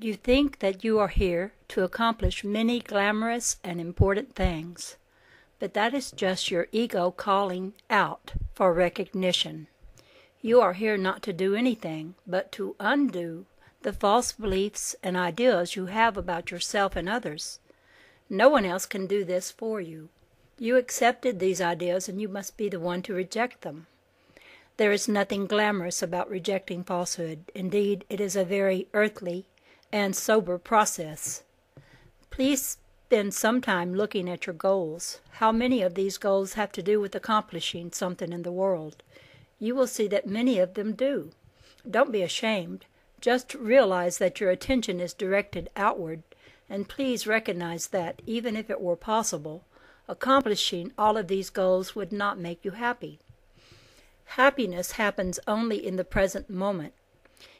You think that you are here to accomplish many glamorous and important things, but that is just your ego calling out for recognition. You are here not to do anything, but to undo the false beliefs and ideas you have about yourself and others. No one else can do this for you. You accepted these ideas, and you must be the one to reject them. There is nothing glamorous about rejecting falsehood. Indeed, it is a very earthly and sober process. Please spend some time looking at your goals. How many of these goals have to do with accomplishing something in the world? You will see that many of them do. Don't be ashamed. Just realize that your attention is directed outward, and please recognize that, even if it were possible, accomplishing all of these goals would not make you happy. Happiness happens only in the present moment.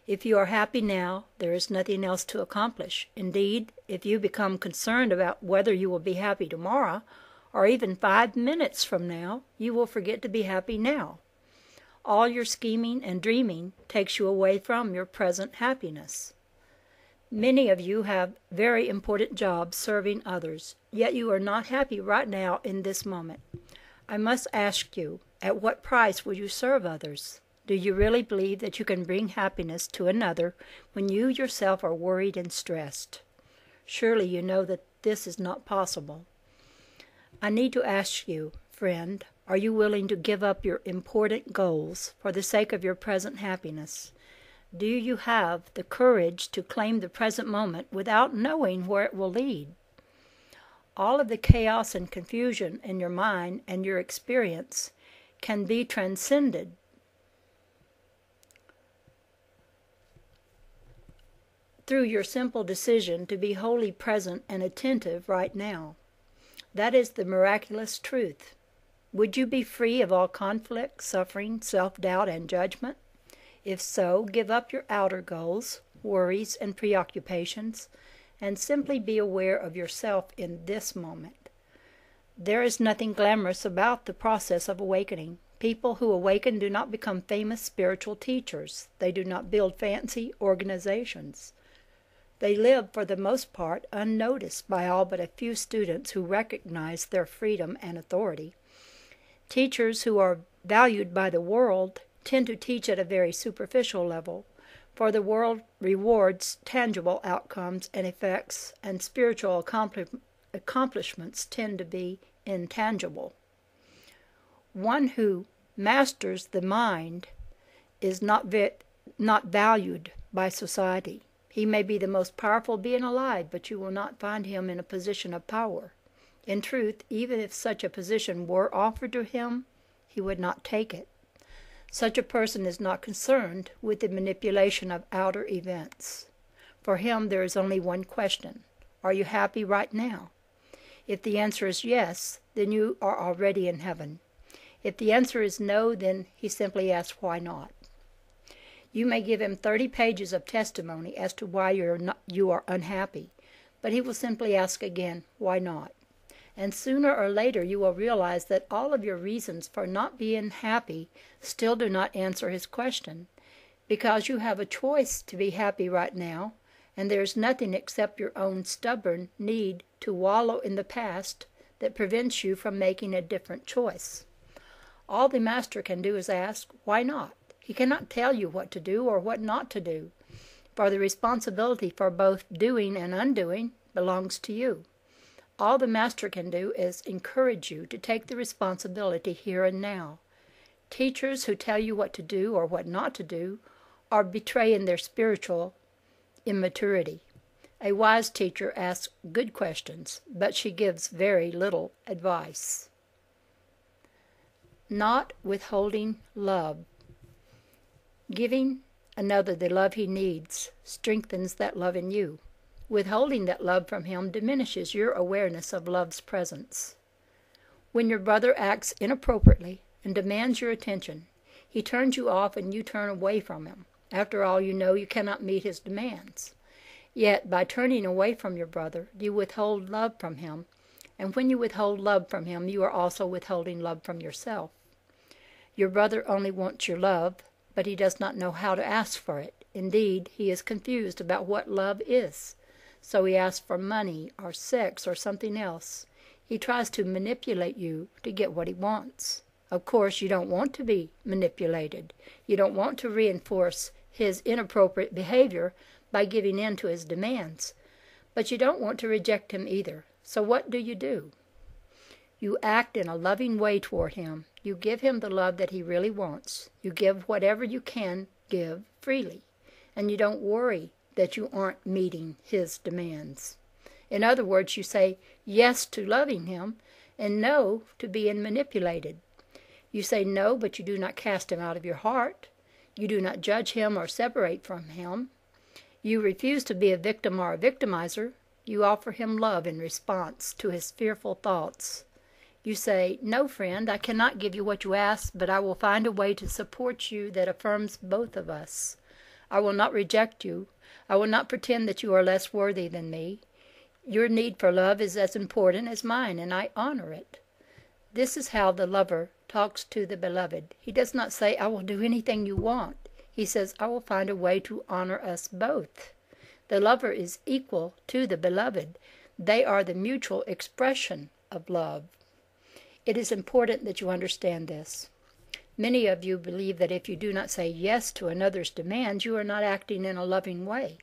If you are happy now, there is nothing else to accomplish. Indeed, if you become concerned about whether you will be happy tomorrow, or even 5 minutes from now, you will forget to be happy now. All your scheming and dreaming takes you away from your present happiness. Many of you have very important jobs serving others, yet you are not happy right now in this moment. I must ask you, at what price will you serve others? Do you really believe that you can bring happiness to another when you yourself are worried and stressed? Surely you know that this is not possible. I need to ask you, friend, are you willing to give up your important goals for the sake of your present happiness? Do you have the courage to claim the present moment without knowing where it will lead? All of the chaos and confusion in your mind and your experience can be transcended through your simple decision to be wholly present and attentive right now. That is the miraculous truth. Would you be free of all conflict, suffering, self-doubt, and judgment? If so, give up your outer goals, worries, and preoccupations, and simply be aware of yourself in this moment. There is nothing glamorous about the process of awakening. People who awaken do not become famous spiritual teachers. They do not build fancy organizations. They live, for the most part, unnoticed by all but a few students who recognize their freedom and authority. Teachers who are valued by the world tend to teach at a very superficial level, for the world rewards tangible outcomes and effects, and spiritual accomplishments tend to be intangible. One who masters the mind is not valued by society. He may be the most powerful being alive, but you will not find him in a position of power. In truth, even if such a position were offered to him, he would not take it. Such a person is not concerned with the manipulation of outer events. For him, there is only one question: are you happy right now? If the answer is yes, then you are already in heaven. If the answer is no, then he simply asks, why not? You may give him 30 pages of testimony as to why you are unhappy, but he will simply ask again, why not? And sooner or later you will realize that all of your reasons for not being happy still do not answer his question, because you have a choice to be happy right now, and there is nothing except your own stubborn need to wallow in the past that prevents you from making a different choice. All the Master can do is ask, why not? He cannot tell you what to do or what not to do, for the responsibility for both doing and undoing belongs to you. All the Master can do is encourage you to take the responsibility here and now. Teachers who tell you what to do or what not to do are betraying their spiritual immaturity. A wise teacher asks good questions, but she gives very little advice. Not withholding love. Giving another the love he needs strengthens that love in you. Withholding that love from him diminishes your awareness of love's presence. When your brother acts inappropriately and demands your attention, he turns you off and you turn away from him. After all, you know you cannot meet his demands. Yet, by turning away from your brother, you withhold love from him, and when you withhold love from him, you are also withholding love from yourself. Your brother only wants your love, but he does not know how to ask for it. Indeed, he is confused about what love is. So he asks for money or sex or something else. He tries to manipulate you to get what he wants. Of course, you don't want to be manipulated. You don't want to reinforce his inappropriate behavior by giving in to his demands. But you don't want to reject him either. So what do? You act in a loving way toward him. You give him the love that he really wants. You give whatever you can give freely. And you don't worry that you aren't meeting his demands. In other words, you say yes to loving him and no to being manipulated. You say no, but you do not cast him out of your heart. You do not judge him or separate from him. You refuse to be a victim or a victimizer. You offer him love in response to his fearful thoughts. You say, "No, friend, I cannot give you what you ask, but I will find a way to support you that affirms both of us. I will not reject you. I will not pretend that you are less worthy than me. Your need for love is as important as mine, and I honor it." This is how the lover talks to the beloved. He does not say, "I will do anything you want." He says, "I will find a way to honor us both." The lover is equal to the beloved. They are the mutual expression of love. It is important that you understand this. Many of you believe that if you do not say yes to another's demands, you are not acting in a loving way.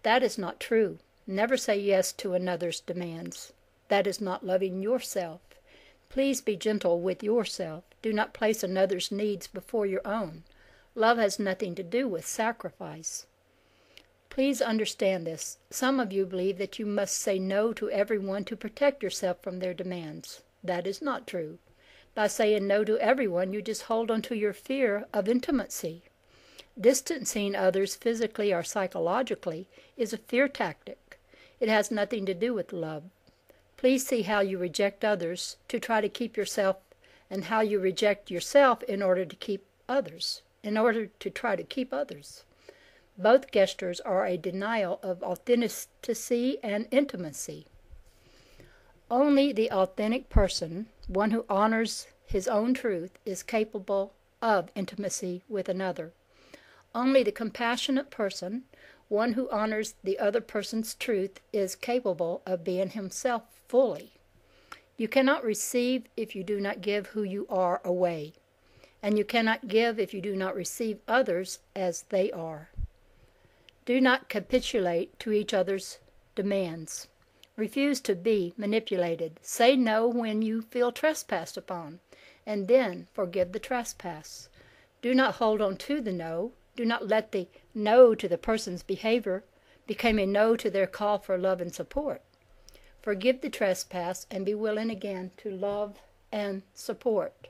That is not true. Never say yes to another's demands. That is not loving yourself. Please be gentle with yourself. Do not place another's needs before your own. Love has nothing to do with sacrifice. Please understand this. Some of you believe that you must say no to everyone to protect yourself from their demands. That is not true. By saying no to everyone, you just hold on to your fear of intimacy. Distancing others physically or psychologically is a fear tactic. It has nothing to do with love. Please see how you reject others to try to keep yourself, and how you reject yourself in order to keep others, Both gestures are a denial of authenticity and intimacy. Only the authentic person, one who honors his own truth, is capable of intimacy with another. Only the compassionate person, one who honors the other person's truth, is capable of being himself fully. You cannot receive if you do not give who you are away, and you cannot give if you do not receive others as they are. Do not capitulate to each other's demands. Refuse to be manipulated. Say no when you feel trespassed upon, and then forgive the trespass. Do not hold on to the no. Do not let the no to the person's behavior become a no to their call for love and support. Forgive the trespass and be willing again to love and support.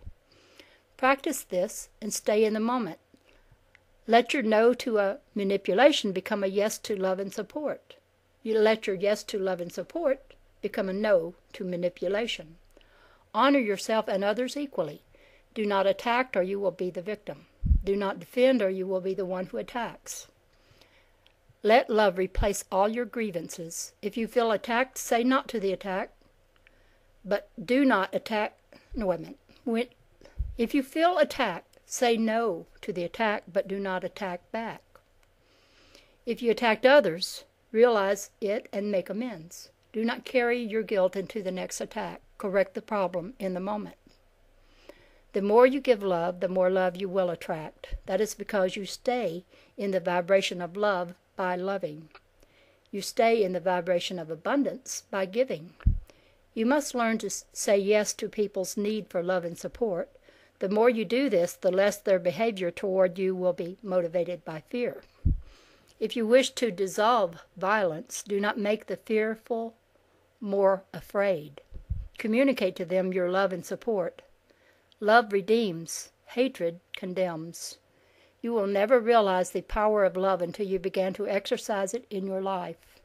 Practice this and stay in the moment. Let your no to a manipulation become a yes to love and support. You let your yes to love and support become a no to manipulation. Honor yourself and others equally. Do not attack or you will be the victim. Do not defend or you will be the one who attacks. Let love replace all your grievances. If you feel attacked, say not to the attack, but do not attack. No, wait a minute. If you feel attacked, say no to the attack, but do not attack back. If you attacked others, realize it and make amends. Do not carry your guilt into the next attack. Correct the problem in the moment. The more you give love, the more love you will attract. That is because you stay in the vibration of love by loving. You stay in the vibration of abundance by giving. You must learn to say yes to people's need for love and support. The more you do this, the less their behavior toward you will be motivated by fear. If you wish to dissolve violence, do not make the fearful more afraid. Communicate to them your love and support. Love redeems, hatred condemns. You will never realize the power of love until you begin to exercise it in your life.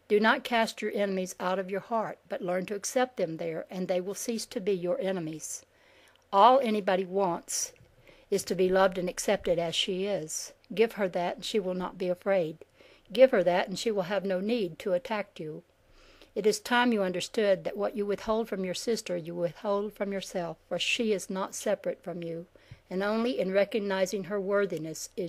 Do not cast your enemies out of your heart, but learn to accept them there, and they will cease to be your enemies. All anybody wants is to be loved and accepted as she is. Give her that, and she will not be afraid. Give her that, and she will have no need to attack you. It is time you understood that what you withhold from your sister, you withhold from yourself, for she is not separate from you, and only in recognizing her worthiness is